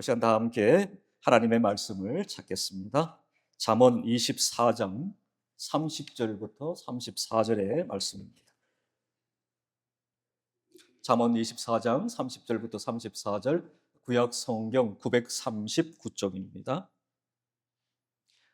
이 시간 다 함께 하나님의 말씀을 찾겠습니다. 잠언 24장 30절부터 34절의 말씀입니다. 잠언 24장 30절부터 34절, 구약 성경 939쪽입니다.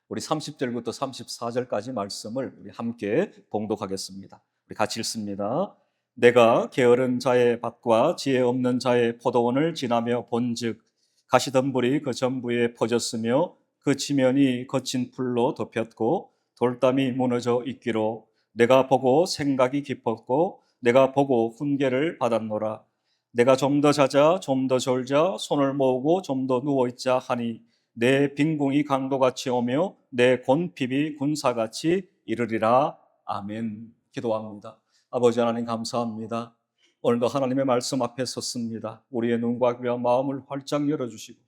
우리 30절부터 34절까지 말씀을 우리 함께 봉독하겠습니다. 우리 같이 읽습니다. 내가 게으른 자의 밭과 지혜 없는 자의 포도원을 지나며 본즉 가시덤불이 그 전부에 퍼졌으며 그 지면이 거친 풀로 덮였고 돌담이 무너져 있기로 내가 보고 생각이 깊었고 내가 보고 훈계를 받았노라. 내가 좀 더 자자 좀 더 졸자 손을 모으고 좀 더 누워있자 하니 내 빈궁이 강도같이 오며 내 곤핍이 군사같이 이르리라. 아멘. 기도합니다. 아버지 하나님 감사합니다. 오늘도 하나님의 말씀 앞에 섰습니다. 우리의 눈과 귀와 마음을 활짝 열어주시고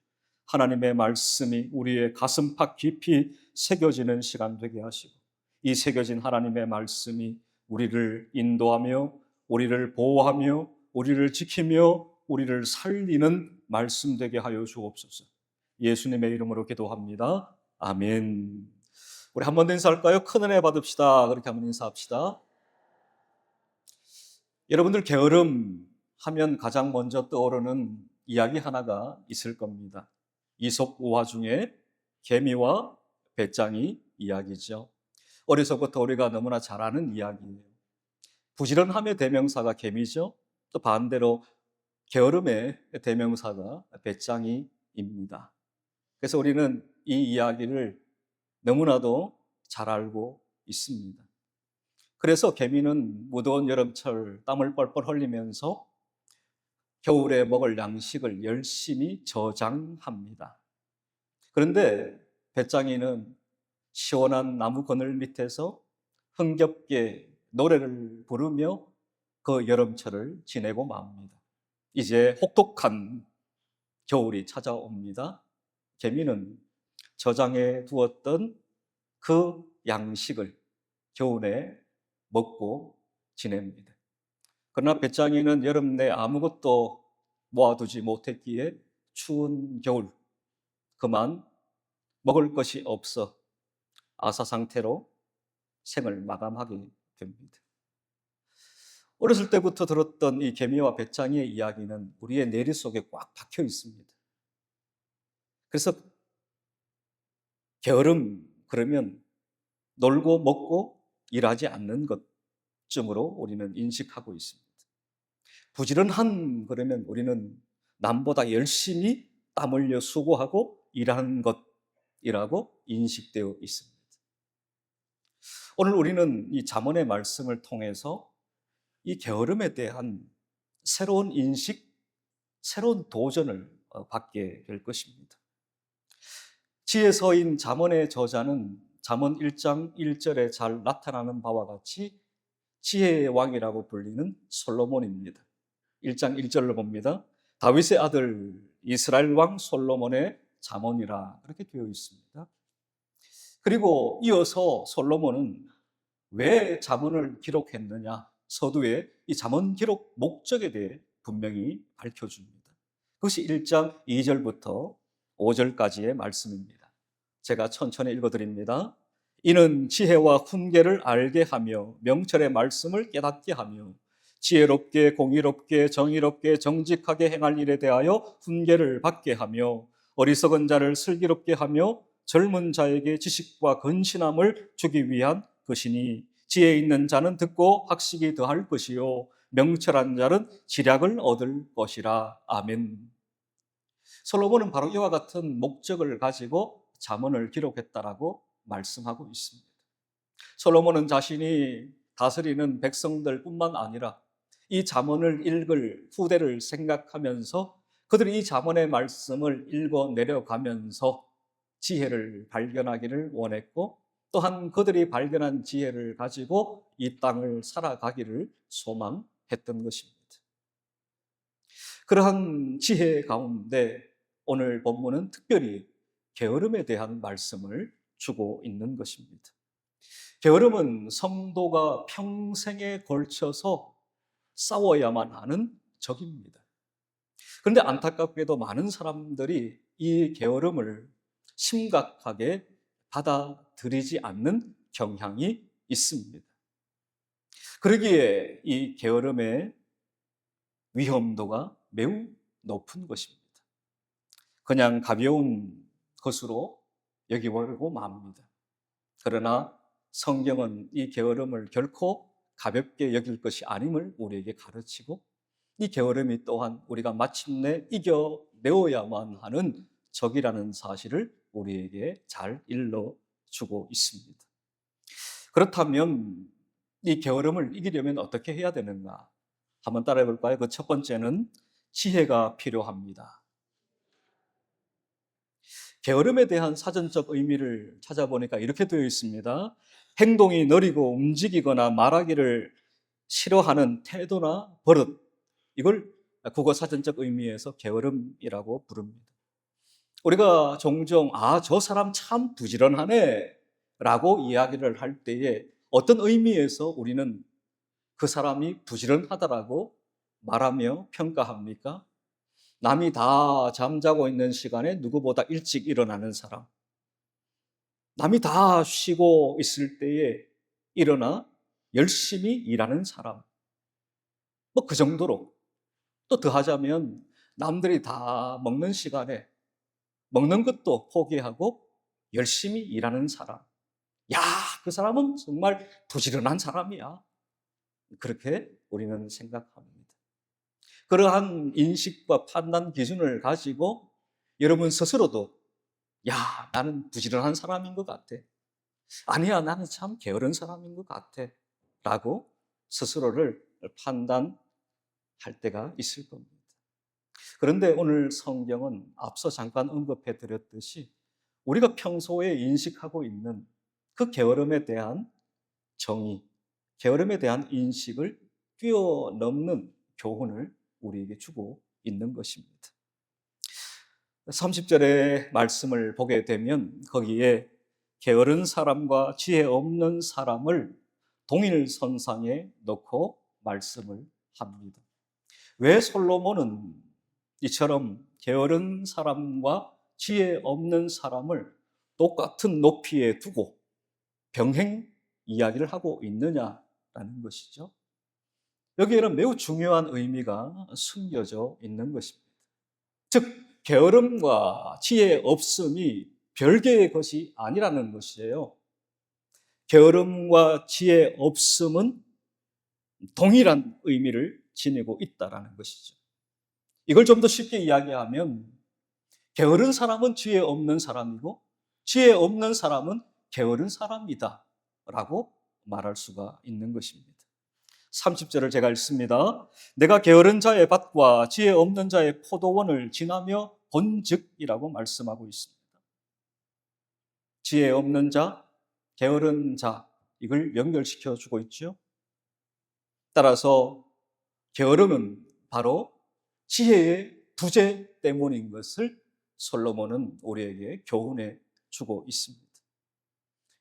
하나님의 말씀이 우리의 가슴팍 깊이 새겨지는 시간 되게 하시고 이 새겨진 하나님의 말씀이 우리를 인도하며 우리를 보호하며 우리를 지키며 우리를 살리는 말씀 되게 하여 주옵소서. 예수님의 이름으로 기도합니다. 아멘. 우리 한 번 더 인사할까요? 큰 은혜 받읍시다. 그렇게 한번 인사합시다. 여러분들 게으름 하면 가장 먼저 떠오르는 이야기 하나가 있을 겁니다. 이솝 우화 중에 개미와 배짱이 이야기죠. 어려서부터 우리가 너무나 잘 아는 이야기예요. 부지런함의 대명사가 개미죠. 또 반대로 게으름의 대명사가 배짱이입니다. 그래서 우리는 이 이야기를 너무나도 잘 알고 있습니다. 그래서 개미는 무더운 여름철 땀을 뻘뻘 흘리면서 겨울에 먹을 양식을 열심히 저장합니다. 그런데 배짱이는 시원한 나무 그늘 밑에서 흥겹게 노래를 부르며 그 여름철을 지내고 맙니다. 이제 혹독한 겨울이 찾아옵니다. 개미는 저장해 두었던 그 양식을 겨울에 먹고 지냅니다. 그러나 배짱이는 여름 내 아무것도 모아두지 못했기에 추운 겨울 그만 먹을 것이 없어 아사 상태로 생을 마감하게 됩니다. 어렸을 때부터 들었던 이 개미와 배짱이의 이야기는 우리의 뇌리 속에 꽉 박혀 있습니다. 그래서 게으름 그러면 놀고 먹고 일하지 않는 것쯤으로 우리는 인식하고 있습니다. 부지런한 그러면 우리는 남보다 열심히 땀 흘려 수고하고 일하는 것이라고 인식되어 있습니다. 오늘 우리는 이 잠언의 말씀을 통해서 이 게으름에 대한 새로운 인식, 새로운 도전을 받게 될 것입니다. 지혜서인 잠언의 저자는 잠언 1장 1절에 잘 나타나는 바와 같이 지혜의 왕이라고 불리는 솔로몬입니다. 1장 1절로 봅니다. 다윗의 아들 이스라엘 왕 솔로몬의 잠언이라 그렇게 되어 있습니다. 그리고 이어서 솔로몬은 왜 잠언을 기록했느냐, 서두에 이 잠언 기록 목적에 대해 분명히 밝혀줍니다. 그것이 1장 2절부터 5절까지의 말씀입니다. 제가 천천히 읽어드립니다. 이는 지혜와 훈계를 알게 하며 명철의 말씀을 깨닫게 하며 지혜롭게 공의롭게 정의롭게 정직하게 행할 일에 대하여 훈계를 받게 하며 어리석은 자를 슬기롭게 하며 젊은 자에게 지식과 근신함을 주기 위한 것이니 지혜 있는 자는 듣고 학식이 더할 것이요 명철한 자는 지략을 얻을 것이라. 아멘. 솔로몬은 바로 이와 같은 목적을 가지고 잠언을 기록했다라고 말씀하고 있습니다. 솔로몬은 자신이 다스리는 백성들뿐만 아니라 이 잠언을 읽을 후대를 생각하면서 그들이 이 잠언의 말씀을 읽어 내려가면서 지혜를 발견하기를 원했고 또한 그들이 발견한 지혜를 가지고 이 땅을 살아가기를 소망했던 것입니다. 그러한 지혜 가운데 오늘 본문은 특별히 게으름에 대한 말씀을 주고 있는 것입니다. 게으름은 성도가 평생에 걸쳐서 싸워야만 하는 적입니다. 그런데 안타깝게도 많은 사람들이 이 게으름을 심각하게 받아들이지 않는 경향이 있습니다. 그러기에 이 게으름의 위험도가 매우 높은 것입니다. 그냥 가벼운 것으로 여기버리고 맙니다. 그러나 성경은 이 게으름을 결코 가볍게 여길 것이 아님을 우리에게 가르치고, 이 게으름이 또한 우리가 마침내 이겨내어야만 하는 적이라는 사실을 우리에게 잘 일러주고 있습니다. 그렇다면 이 게으름을 이기려면 어떻게 해야 되는가? 한번 따라해 볼까요? 그 첫 번째는 지혜가 필요합니다. 게으름에 대한 사전적 의미를 찾아보니까 이렇게 되어 있습니다. 행동이 느리고 움직이거나 말하기를 싫어하는 태도나 버릇, 이걸 국어 사전적 의미에서 게으름이라고 부릅니다. 우리가 종종 저 사람 참 부지런하네 라고 이야기를 할 때에 어떤 의미에서 우리는 그 사람이 부지런하다라고 말하며 평가합니까? 남이 다 잠자고 있는 시간에 누구보다 일찍 일어나는 사람, 남이 다 쉬고 있을 때에 일어나 열심히 일하는 사람, 뭐 그 정도로. 또 더하자면 남들이 다 먹는 시간에 먹는 것도 포기하고 열심히 일하는 사람, 야, 그 사람은 정말 부지런한 사람이야, 그렇게 우리는 생각합니다. 그러한 인식과 판단 기준을 가지고 여러분 스스로도 나는 부지런한 사람인 것 같아, 아니야, 나는 참 게으른 사람인 것 같아 라고 스스로를 판단할 때가 있을 겁니다. 그런데 오늘 성경은 앞서 잠깐 언급해 드렸듯이 우리가 평소에 인식하고 있는 그 게으름에 대한 정의, 게으름에 대한 인식을 뛰어넘는 교훈을 우리에게 주고 있는 것입니다. 30절의 말씀을 보게 되면 거기에 게으른 사람과 지혜 없는 사람을 동일선상에 놓고 말씀을 합니다. 왜 솔로몬은 이처럼 게으른 사람과 지혜 없는 사람을 똑같은 높이에 두고 병행 이야기를 하고 있느냐라는 것이죠. 여기에는 매우 중요한 의미가 숨겨져 있는 것입니다. 즉, 게으름과 지혜 없음이 별개의 것이 아니라는 것이에요. 게으름과 지혜 없음은 동일한 의미를 지니고 있다는 것이죠. 이걸 좀 더 쉽게 이야기하면 게으른 사람은 지혜 없는 사람이고 지혜 없는 사람은 게으른 사람이다 라고 말할 수가 있는 것입니다. 30절을 제가 읽습니다. 내가 게으른 자의 밭과 지혜 없는 자의 포도원을 지나며 본즉이라고 말씀하고 있습니다. 지혜 없는 자, 게으른 자, 이걸 연결시켜 주고 있죠. 따라서 게으름은 바로 지혜의 부재 때문인 것을 솔로몬은 우리에게 교훈해 주고 있습니다.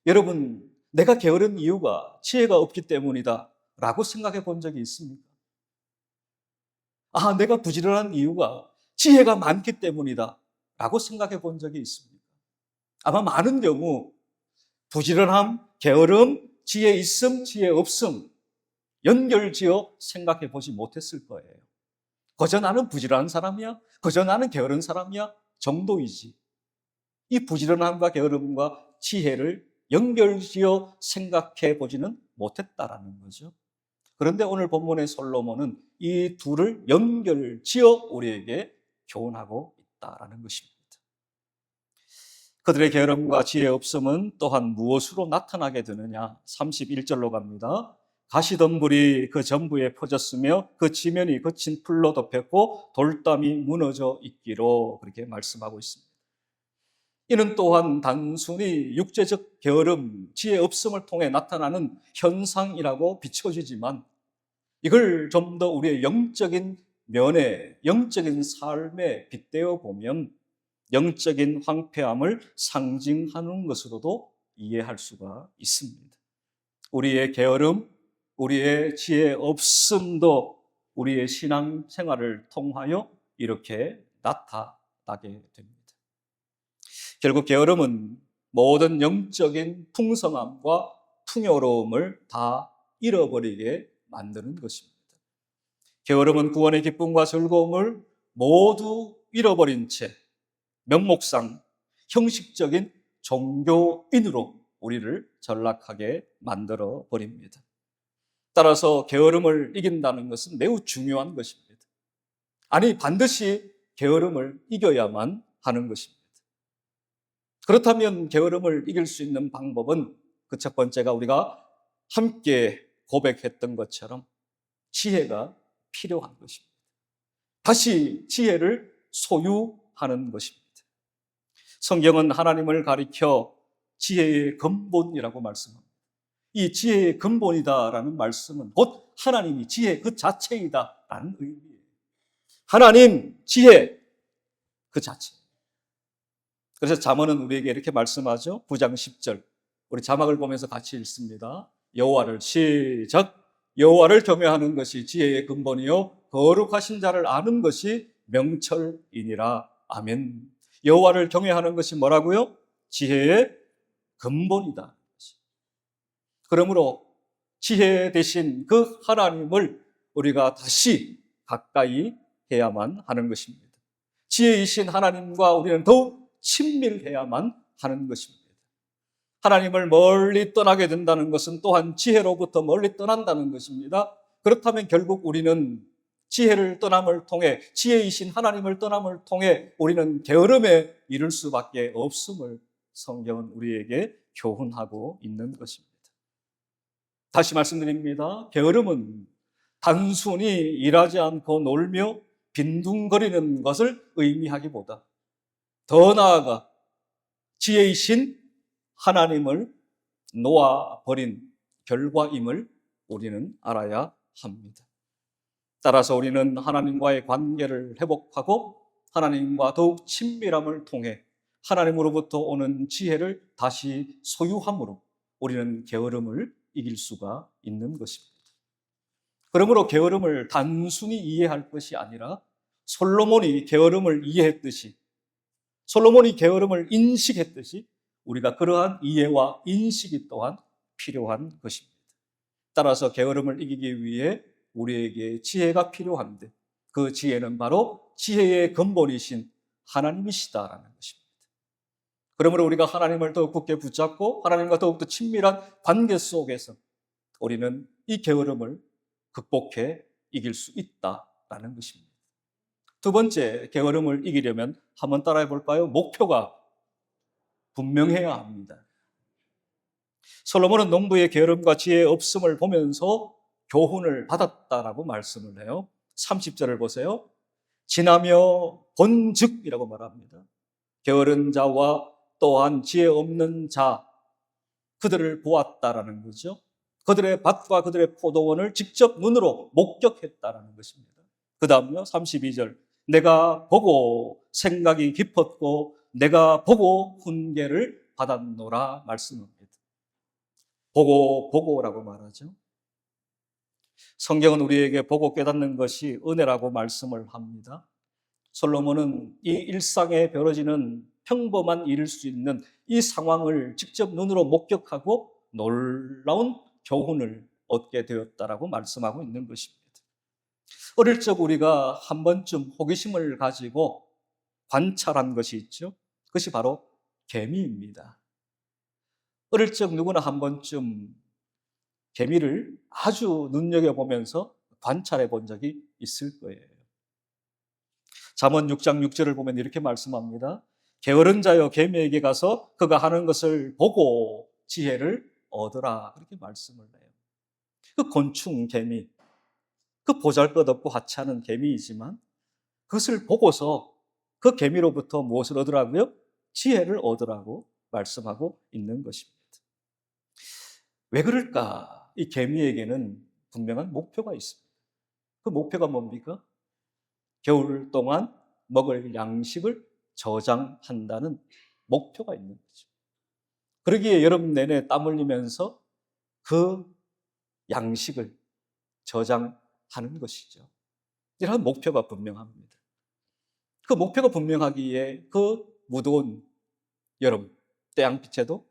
여러분, 내가 게으른 이유가 지혜가 없기 때문이다 라고 생각해 본 적이 있습니까? 내가 부지런한 이유가 지혜가 많기 때문이다 라고 생각해 본 적이 있습니까? 아마 많은 경우 부지런함, 게으름, 지혜 있음, 지혜 없음 연결지어 생각해 보지 못했을 거예요. 그저 나는 부지런한 사람이야, 그저 나는 게으른 사람이야 정도이지, 이 부지런함과 게으름과 지혜를 연결지어 생각해 보지는 못했다라는 거죠. 그런데 오늘 본문의 솔로몬은 이 둘을 연결지어 우리에게 교훈하고 있다라는 것입니다. 그들의 게으름과 지혜 없음은 또한 무엇으로 나타나게 되느냐? 31절로 갑니다. 가시덤불이 그 전부에 퍼졌으며 그 지면이 거친 풀로 덮였고 돌담이 무너져 있기로, 그렇게 말씀하고 있습니다. 이는 또한 단순히 육체적 게으름, 지혜 없음을 통해 나타나는 현상이라고 비춰지지만 이걸 좀 더 우리의 영적인 면에, 영적인 삶에 빗대어 보면 영적인 황폐함을 상징하는 것으로도 이해할 수가 있습니다. 우리의 게으름, 우리의 지혜 없음도 우리의 신앙 생활을 통하여 이렇게 나타나게 됩니다. 결국 게으름은 모든 영적인 풍성함과 풍요로움을 다 잃어버리게 만드는 것입니다. 게으름은 구원의 기쁨과 즐거움을 모두 잃어버린 채 명목상 형식적인 종교인으로 우리를 전락하게 만들어 버립니다. 따라서 게으름을 이긴다는 것은 매우 중요한 것입니다. 아니, 반드시 게으름을 이겨야만 하는 것입니다. 그렇다면 게으름을 이길 수 있는 방법은 그 첫 번째가 우리가 함께 고백했던 것처럼 지혜가 필요한 것입니다. 다시 지혜를 소유하는 것입니다. 성경은 하나님을 가리켜 지혜의 근본이라고 말씀합니다. 이 지혜의 근본이다라는 말씀은 곧 하나님이 지혜 그 자체이다라는 의미예요. 하나님 지혜 그 자체. 그래서 잠언은 우리에게 이렇게 말씀하죠. 9장 10절. 우리 자막을 보면서 같이 읽습니다. 여호와를 시작. 여호와를 경외하는 것이 지혜의 근본이요 거룩하신 자를 아는 것이 명철이니라. 아멘. 여호와를 경외하는 것이 뭐라고요? 지혜의 근본이다. 그러므로 지혜 대신 그 하나님을 우리가 다시 가까이 해야만 하는 것입니다. 지혜이신 하나님과 우리는 더욱 친밀해야만 하는 것입니다. 하나님을 멀리 떠나게 된다는 것은 또한 지혜로부터 멀리 떠난다는 것입니다. 그렇다면 결국 우리는 지혜를 떠남을 통해, 지혜이신 하나님을 떠남을 통해 우리는 게으름에 이를 수밖에 없음을 성경은 우리에게 교훈하고 있는 것입니다. 다시 말씀드립니다. 게으름은 단순히 일하지 않고 놀며 빈둥거리는 것을 의미하기보다 더 나아가 지혜이신 하나님을 놓아버린 결과임을 우리는 알아야 합니다. 따라서 우리는 하나님과의 관계를 회복하고 하나님과 더욱 친밀함을 통해 하나님으로부터 오는 지혜를 다시 소유함으로 우리는 게으름을 이길 수가 있는 것입니다. 그러므로 게으름을 단순히 이해할 것이 아니라 솔로몬이 게으름을 이해했듯이, 솔로몬이 게으름을 인식했듯이 우리가 그러한 이해와 인식이 또한 필요한 것입니다. 따라서 게으름을 이기기 위해 우리에게 지혜가 필요한데 그 지혜는 바로 지혜의 근본이신 하나님이시다라는 것입니다. 그러므로 우리가 하나님을 더욱 굳게 붙잡고 하나님과 더욱더 친밀한 관계 속에서 우리는 이 게으름을 극복해 이길 수 있다라는 것입니다. 두 번째, 게으름을 이기려면 한번 따라해 볼까요? 목표가 분명해야 합니다. 솔로몬은 농부의 게으름과 지혜의 없음을 보면서 교훈을 받았다라고 말씀을 해요. 30절을 보세요. 지나며 본즉이라고 말합니다. 게으른 자와 또한 지혜 없는 자, 그들을 보았다라는 거죠. 그들의 밭과 그들의 포도원을 직접 눈으로 목격했다라는 것입니다. 그 다음요, 32절. 내가 보고 생각이 깊었고 내가 보고 훈계를 받았노라 말씀합니다. 보고라고 말하죠. 성경은 우리에게 보고 깨닫는 것이 은혜라고 말씀을 합니다. 솔로몬은 이 일상에 벌어지는 평범한 일일 수 있는 이 상황을 직접 눈으로 목격하고 놀라운 교훈을 얻게 되었다라고 말씀하고 있는 것입니다. 어릴 적 우리가 한 번쯤 호기심을 가지고 관찰한 것이 있죠. 그것이 바로 개미입니다. 어릴 적 누구나 한 번쯤 개미를 아주 눈여겨보면서 관찰해 본 적이 있을 거예요. 잠언 6장 6절을 보면 이렇게 말씀합니다. 게으른 자여 개미에게 가서 그가 하는 것을 보고 지혜를 얻으라. 그렇게 말씀을 해요. 그 곤충 개미, 그 보잘것없고 하찮은 개미이지만 그것을 보고서 그 개미로부터 무엇을 얻으라고요? 지혜를 얻으라고 말씀하고 있는 것입니다. 왜 그럴까? 이 개미에게는 분명한 목표가 있습니다. 그 목표가 뭡니까? 겨울 동안 먹을 양식을 저장한다는 목표가 있는 거죠. 그러기에 여름 내내 땀 흘리면서 그 양식을 저장하는 것이죠. 이런 목표가 분명합니다. 그 목표가 분명하기에 그 무더운 여름 태양빛에도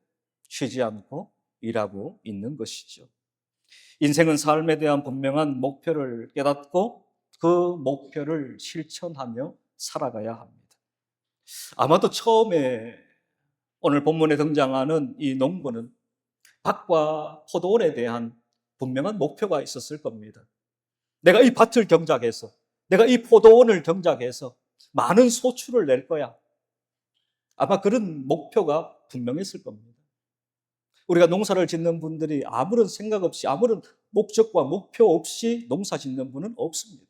쉬지 않고 일하고 있는 것이죠. 인생은 삶에 대한 분명한 목표를 깨닫고 그 목표를 실천하며 살아가야 합니다. 아마도 처음에 오늘 본문에 등장하는 이 농부는 밭과 포도원에 대한 분명한 목표가 있었을 겁니다. 내가 이 밭을 경작해서, 내가 이 포도원을 경작해서 많은 소출을 낼 거야. 아마 그런 목표가 분명했을 겁니다. 우리가 농사를 짓는 분들이 아무런 생각 없이, 아무런 목적과 목표 없이 농사 짓는 분은 없습니다.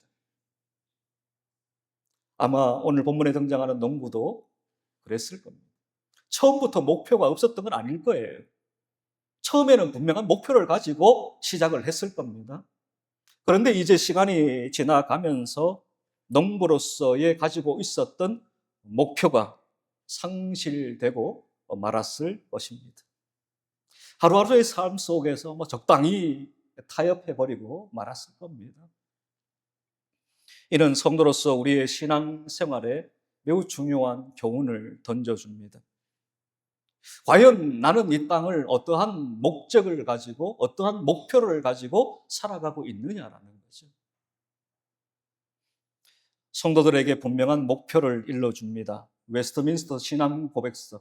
아마 오늘 본문에 등장하는 농부도 그랬을 겁니다. 처음부터 목표가 없었던 건 아닐 거예요. 처음에는 분명한 목표를 가지고 시작을 했을 겁니다. 그런데 이제 시간이 지나가면서 농부로서의 가지고 있었던 목표가 상실되고 말았을 것입니다. 하루하루의 삶 속에서 적당히 타협해버리고 말았을 겁니다. 이는 성도로서 우리의 신앙생활에 매우 중요한 교훈을 던져줍니다. 과연 나는 이 땅을 어떠한 목적을 가지고 어떠한 목표를 가지고 살아가고 있느냐라는 거죠. 성도들에게 분명한 목표를 일러줍니다. 웨스트민스터 신앙 고백서,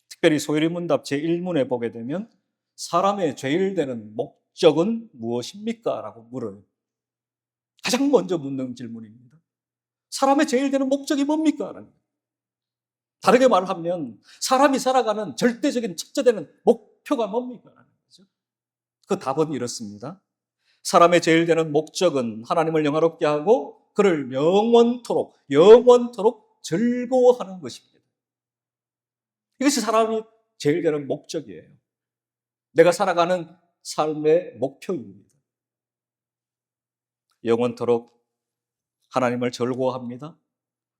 특별히 소요리 문답 제1문에 보게 되면 사람의 제일 되는 목적은 무엇입니까? 라고 물어요. 가장 먼저 묻는 질문입니다. 사람의 제일 되는 목적이 뭡니까? 라는 거예요. 다르게 말하면 사람이 살아가는 절대적인 첫째되는 목표가 뭡니까? 라는 거죠. 그 답은 이렇습니다. 사람의 제일 되는 목적은 하나님을 영화롭게 하고 그를 영원토록 즐거워하는 것입니다. 이것이 사람이 제일 되는 목적이에요. 내가 살아가는 삶의 목표입니다. 영원토록 하나님을 즐거워합니다.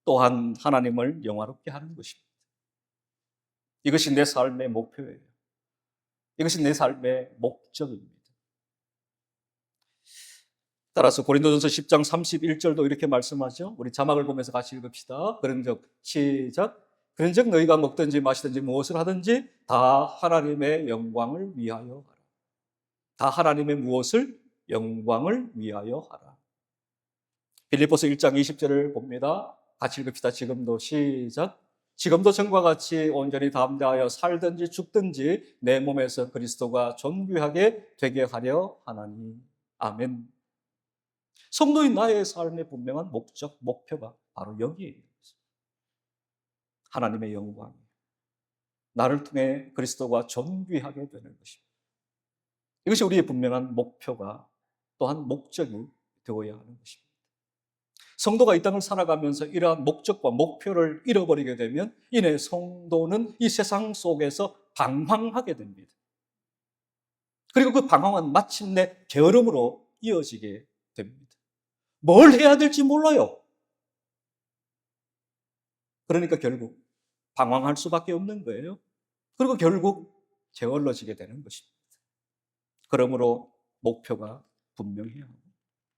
또한 하나님을 영화롭게 하는 것입니다. 이것이 내 삶의 목표예요. 이것이 내 삶의 목적입니다. 따라서 고린도전서 10장 31절도 이렇게 말씀하죠. 우리 자막을 보면서 같이 읽읍시다. 그런즉 시작. 그런즉 너희가 먹든지 마시든지 무엇을 하든지 다 하나님의 영광을 위하여 하라. 다 하나님의 무엇을? 영광을 위하여 하라. 빌립보서 1장 20절을 봅니다. 같이 읽읍시다. 지금도 시작. 지금도 전과 같이 온전히 담대하여 살든지 죽든지 내 몸에서 그리스도가 존귀하게 되게 하려 하나니. 아멘. 성도인 나의 삶의 분명한 목적, 목표가 바로 여기에 있는 것입니다. 하나님의 영광, 나를 통해 그리스도가 존귀하게 되는 것입니다. 이것이 우리의 분명한 목표가 또한 목적이 되어야 하는 것입니다. 성도가 이 땅을 살아가면서 이러한 목적과 목표를 잃어버리게 되면 이내 성도는 이 세상 속에서 방황하게 됩니다. 그리고 그 방황은 마침내 게으름으로 이어지게 됩니다. 뭘 해야 될지 몰라요. 그러니까 결국 방황할 수밖에 없는 거예요. 그리고 결국 게을러지게 되는 것입니다. 그러므로 목표가 분명해야 하고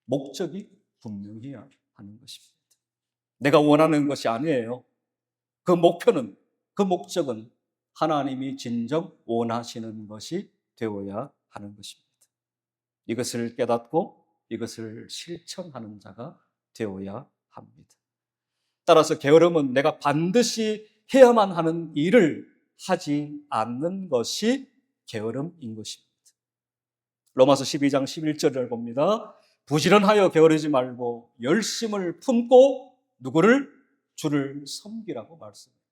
목적이 분명해야 하는 것입니다. 내가 원하는 것이 아니에요. 그 목표는, 그 목적은 하나님이 진정 원하시는 것이 되어야 하는 것입니다. 이것을 깨닫고 이것을 실천하는 자가 되어야 합니다. 따라서 게으름은 내가 반드시 해야만 하는 일을 하지 않는 것이 게으름인 것입니다. 로마서 12장 11절을 봅니다. 부지런하여 게으르지 말고 열심을 품고 누구를? 주를 섬기라고 말씀합니다.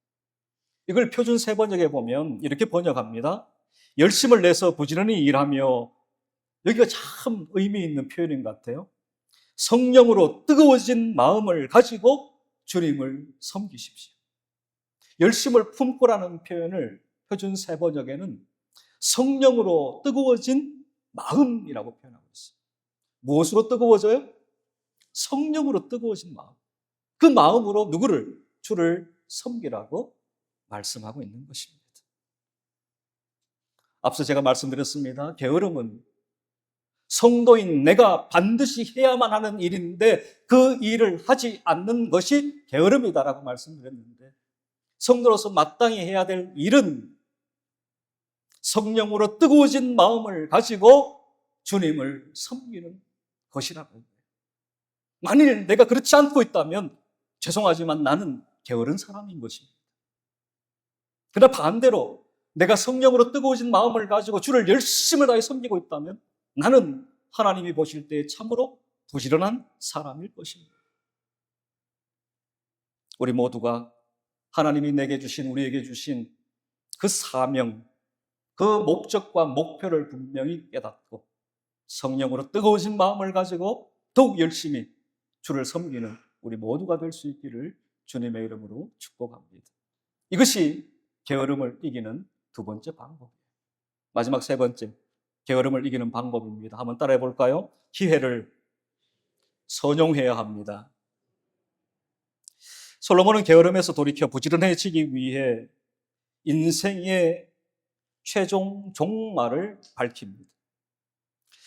이걸 표준 세번역에 보면 이렇게 번역합니다. 열심을 내서 부지런히 일하며, 여기가 참 의미 있는 표현인 것 같아요. 성령으로 뜨거워진 마음을 가지고 주님을 섬기십시오. 열심을 품고라는 표현을 표준 세번역에는 성령으로 뜨거워진 마음이라고 표현하고 있어요. 무엇으로 뜨거워져요? 성령으로 뜨거워진 마음. 그 마음으로 누구를? 주를 섬기라고 말씀하고 있는 것입니다. 앞서 제가 말씀드렸습니다. 게으름은 성도인 내가 반드시 해야만 하는 일인데 그 일을 하지 않는 것이 게으름이다라고 말씀드렸는데, 성도로서 마땅히 해야 될 일은 성령으로 뜨거워진 마음을 가지고 주님을 섬기는 것이라고 해요. 만일 내가 그렇지 않고 있다면 죄송하지만 나는 게으른 사람인 것입니다. 그러나 반대로 내가 성령으로 뜨거워진 마음을 가지고 주를 열심을 다해 섬기고 있다면 나는 하나님이 보실 때 참으로 부지런한 사람일 것입니다. 우리 모두가 하나님이 내게 주신, 우리에게 주신 그 사명, 그 목적과 목표를 분명히 깨닫고 성령으로 뜨거워진 마음을 가지고 더욱 열심히 주를 섬기는 우리 모두가 될 수 있기를 주님의 이름으로 축복합니다. 이것이 게으름을 이기는 두 번째 방법이에요. 마지막 세 번째, 게으름을 이기는 방법입니다. 한번 따라해 볼까요? 기회를 선용해야 합니다. 솔로몬은 게으름에서 돌이켜 부지런해지기 위해 인생의 최종 종말을 밝힙니다.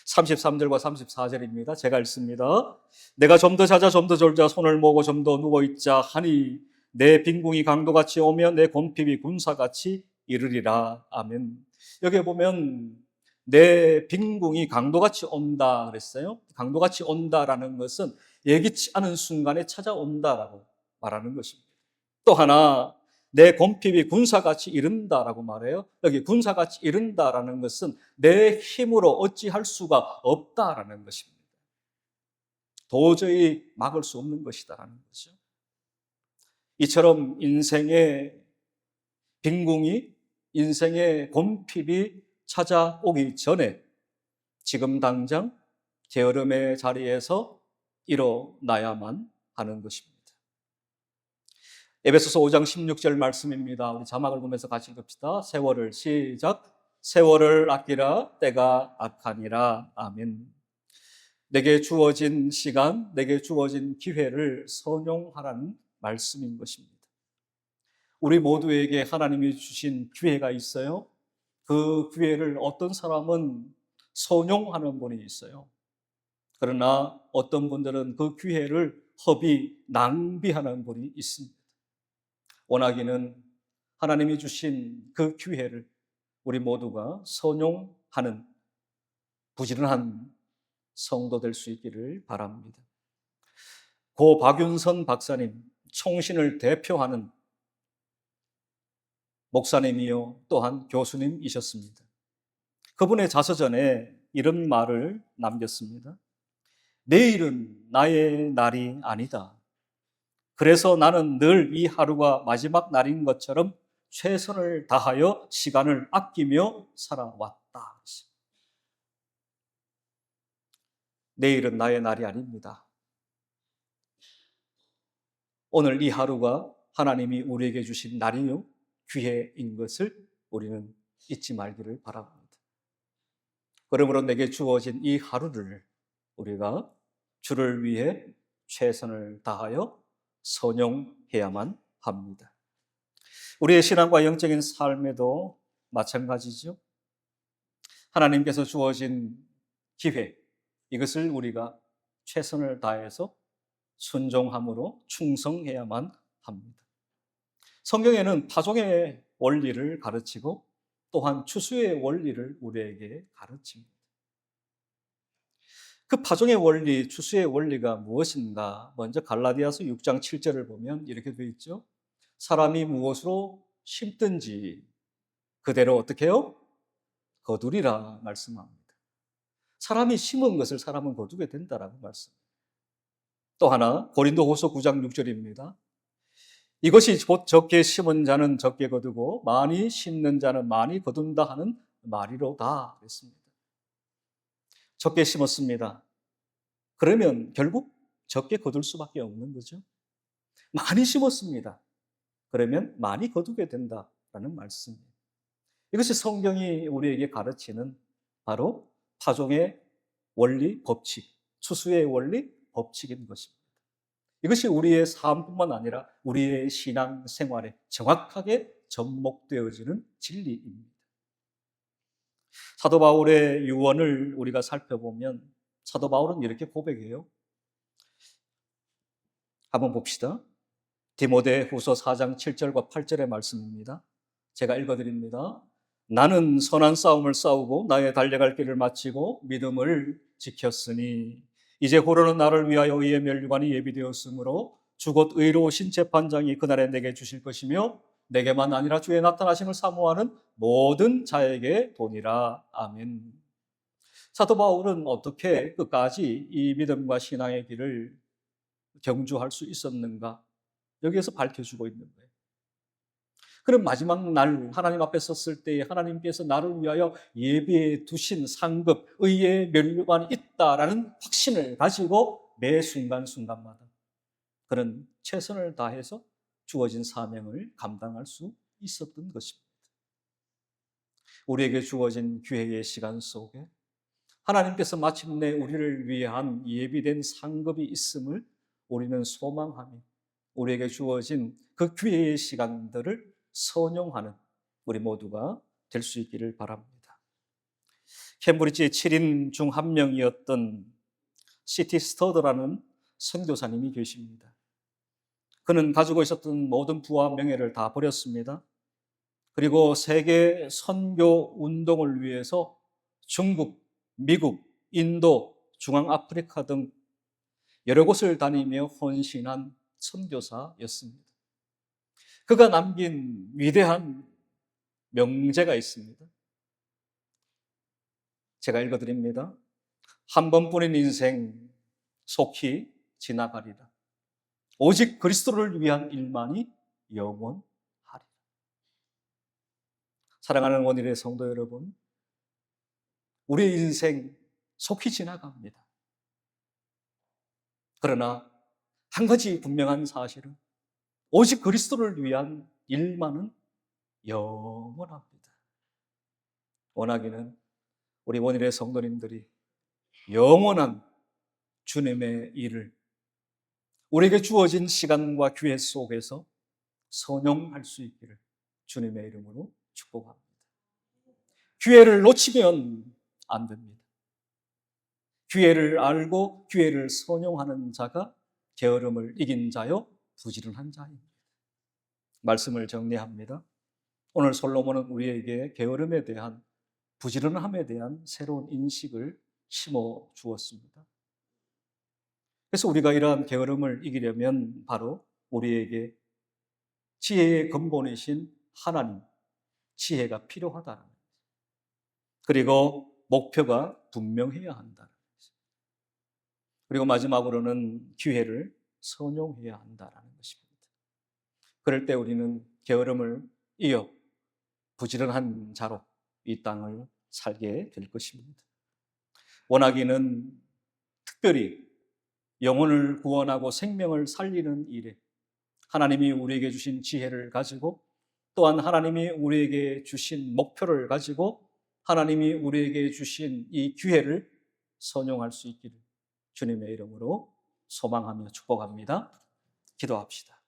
33절과 34절입니다. 제가 읽습니다. 내가 좀 더 자자 좀 더 졸자 손을 모으고 좀 더 누워있자 하니 내 빈궁이 강도같이 오며 내 곰핍이 군사같이 이르리라. 아멘. 여기 보면 내 빈궁이 강도같이 온다 그랬어요. 강도같이 온다라는 것은 예기치 않은 순간에 찾아온다라고 말하는 것입니다. 또 하나 내 곰핍이 군사같이 이른다라고 말해요. 여기 군사같이 이른다라는 것은 내 힘으로 어찌할 수가 없다라는 것입니다. 도저히 막을 수 없는 것이다라는 거죠. 이처럼 인생의 빈궁이, 인생의 곰핍이 찾아오기 전에 지금 당장 게으름의 자리에서 일어나야만 하는 것입니다. 에베소서 5장 16절 말씀입니다. 우리 자막을 보면서 같이 읽읍시다. 세월을 시작. 세월을 아끼라 때가 악하니라. 아멘. 내게 주어진 시간, 내게 주어진 기회를 선용하라는 말씀인 것입니다. 우리 모두에게 하나님이 주신 기회가 있어요. 그 기회를 어떤 사람은 선용하는 분이 있어요. 그러나 어떤 분들은 그 기회를 허비, 낭비하는 분이 있습니다. 원하기는 하나님이 주신 그 기회를 우리 모두가 선용하는 부지런한 성도 될 수 있기를 바랍니다. 고 박윤선 박사님, 총신을 대표하는 목사님이요 또한 교수님이셨습니다. 그분의 자서전에 이런 말을 남겼습니다. 내일은 나의 날이 아니다. 그래서 나는 늘 이 하루가 마지막 날인 것처럼 최선을 다하여 시간을 아끼며 살아왔다. 내일은 나의 날이 아닙니다. 오늘 이 하루가 하나님이 우리에게 주신 날이요 기회인 것을 우리는 잊지 말기를 바랍니다. 그러므로 내게 주어진 이 하루를 우리가 주를 위해 최선을 다하여 선용해야만 합니다. 우리의 신앙과 영적인 삶에도 마찬가지죠. 하나님께서 주어진 기회, 이것을 우리가 최선을 다해서 순종함으로 충성해야만 합니다. 성경에는 파종의 원리를 가르치고 또한 추수의 원리를 우리에게 가르칩니다. 그 파종의 원리, 추수의 원리가 무엇인가? 먼저 갈라디아서 6장 7절을 보면 이렇게 되어 있죠. 사람이 무엇으로 심든지 그대로 어떻게 해요? 거두리라 말씀합니다. 사람이 심은 것을 사람은 거두게 된다라고 말씀합니다. 또 하나 고린도후서 9장 6절입니다. 이것이 곧 적게 심은 자는 적게 거두고 많이 심는 자는 많이 거둔다 하는 말이로다 그랬습니다. 적게 심었습니다. 그러면 결국 적게 거둘 수밖에 없는 거죠. 많이 심었습니다. 그러면 많이 거두게 된다라는 말씀이에요. 이것이 성경이 우리에게 가르치는 바로 파종의 원리, 법칙, 추수의 원리, 법칙인 것입니다. 이것이 우리의 삶뿐만 아니라 우리의 신앙 생활에 정확하게 접목되어지는 진리입니다. 사도 바울의 유언을 우리가 살펴보면 사도 바울은 이렇게 고백해요. 한번 봅시다. 디모데후서 4장 7절과 8절의 말씀입니다. 제가 읽어드립니다. 나는 선한 싸움을 싸우고 나의 달려갈 길을 마치고 믿음을 지켰으니 이제 호로는 나를 위하여 의의 면류관이 예비되었으므로 주 곧 의로우신 재판장이 그날에 내게 주실 것이며 내게만 아니라 주의 나타나심을 사모하는 모든 자에게 도니라. 아멘. 사도 바울은 어떻게 끝까지 이 믿음과 신앙의 길을 경주할 수 있었는가? 여기에서 밝혀주고 있는 거예요. 그럼 마지막 날 하나님 앞에 섰을 때 하나님께서 나를 위하여 예비해 두신 상급, 의의 면류관이 있다라는 확신을 가지고 매 순간순간마다 그런 최선을 다해서 주어진 사명을 감당할 수 있었던 것입니다. 우리에게 주어진 기회의 시간 속에 하나님께서 마침내 우리를 위한 예비된 상급이 있음을 우리는 소망하며 우리에게 주어진 그 기회의 시간들을 선용하는 우리 모두가 될 수 있기를 바랍니다. 캠브리지 7인 중 한 명이었던 C.T. 스터더라는 선교사님이 계십니다. 그는 가지고 있었던 모든 부와 명예를 다 버렸습니다. 그리고 세계 선교 운동을 위해서 중국, 미국, 인도, 중앙아프리카 등 여러 곳을 다니며 헌신한 선교사였습니다. 그가 남긴 위대한 명제가 있습니다. 제가 읽어드립니다. 한 번뿐인 인생 속히 지나가리라. 오직 그리스도를 위한 일만이 영원하리라. 사랑하는 원일의 성도 여러분, 우리의 인생 속히 지나갑니다. 그러나 한 가지 분명한 사실은 오직 그리스도를 위한 일만은 영원합니다. 원하기는 우리 원일의 성도님들이 영원한 주님의 일을 우리에게 주어진 시간과 기회 속에서 선용할 수 있기를 주님의 이름으로 축복합니다. 기회를 놓치면 안 됩니다. 기회를 알고 기회를 선용하는 자가 게으름을 이긴 자요 부지런한 자입니다. 말씀을 정리합니다. 오늘 솔로몬은 우리에게 게으름에 대한, 부지런함에 대한 새로운 인식을 심어 주었습니다. 그래서 우리가 이러한 게으름을 이기려면 바로 우리에게 지혜의 근본이신 하나님, 지혜가 필요하다는 거죠. 그리고 목표가 분명해야 한다는 거죠. 그리고 마지막으로는 기회를 선용해야 한다는 것입니다. 그럴 때 우리는 게으름을 이어 부지런한 자로 이 땅을 살게 될 것입니다. 원하기는 특별히 영혼을 구원하고 생명을 살리는 일에 하나님이 우리에게 주신 지혜를 가지고 또한 하나님이 우리에게 주신 목표를 가지고 하나님이 우리에게 주신 이 기회를 선용할 수 있기를 주님의 이름으로 소망하며 축복합니다. 기도합시다.